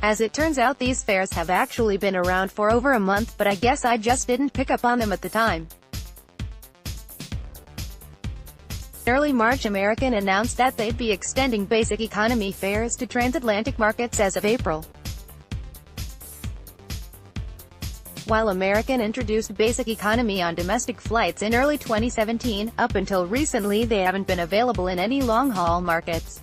As it turns out, these fares have actually been around for over a month, but I guess I just didn't pick up on them at the time. In early March, American announced that they'd be extending basic economy fares to transatlantic markets as of April. While American introduced basic economy on domestic flights in early 2017, up until recently they haven't been available in any long-haul markets.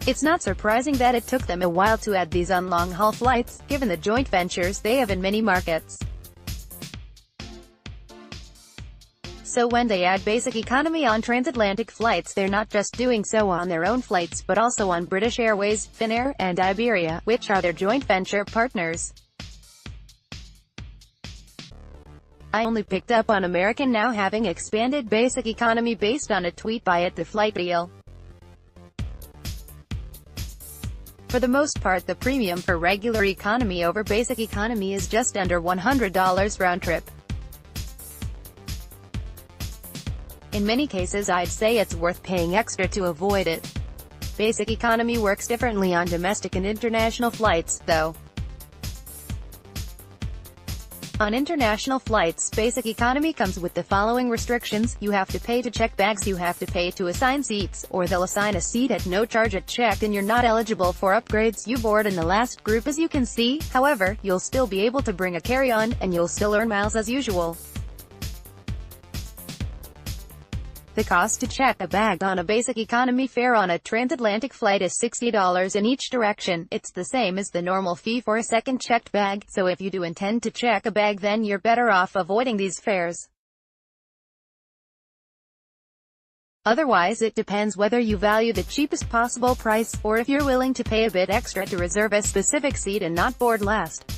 It's not surprising that it took them a while to add these on long-haul flights, given the joint ventures they have in many markets. So when they add basic economy on transatlantic flights, they're not just doing so on their own flights but also on British Airways, Finnair, and Iberia, which are their joint venture partners. I only picked up on American now having expanded basic economy based on a tweet by The Flight Deal. For the most part, the premium for regular economy over basic economy is just under $100 round trip. In many cases, I'd say it's worth paying extra to avoid it. Basic economy works differently on domestic and international flights, though. On international flights, basic economy comes with the following restrictions: you have to pay to check bags, you have to pay to assign seats, or they'll assign a seat at no charge at check, and you're not eligible for upgrades. You board in the last group, as you can see. However, you'll still be able to bring a carry-on, and you'll still earn miles as usual. The cost to check a bag on a basic economy fare on a transatlantic flight is $60 in each direction. It's the same as the normal fee for a second checked bag, so if you do intend to check a bag, then you're better off avoiding these fares. Otherwise, it depends whether you value the cheapest possible price, or if you're willing to pay a bit extra to reserve a specific seat and not board last.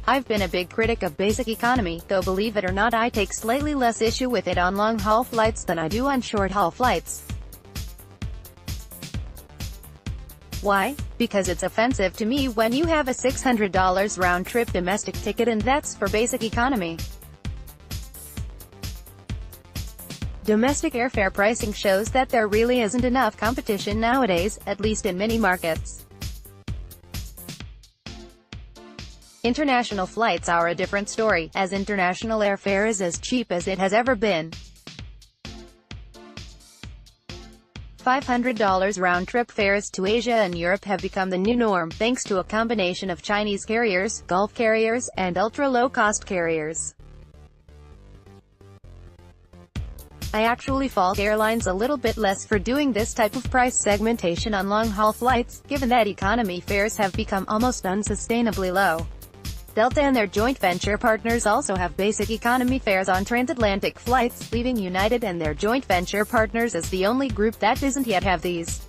I've been a big critic of basic economy, though believe it or not, I take slightly less issue with it on long-haul flights than I do on short-haul flights. Why? Because it's offensive to me when you have a $600 round-trip domestic ticket and that's for basic economy. Domestic airfare pricing shows that there really isn't enough competition nowadays, at least in many markets. International flights are a different story, as international airfare is as cheap as it has ever been. $500 round-trip fares to Asia and Europe have become the new norm, thanks to a combination of Chinese carriers, Gulf carriers, and ultra-low-cost carriers. I actually fault airlines a little bit less for doing this type of price segmentation on long-haul flights, given that economy fares have become almost unsustainably low. Delta and their joint venture partners also have basic economy fares on transatlantic flights, leaving United and their joint venture partners as the only group that doesn't yet have these.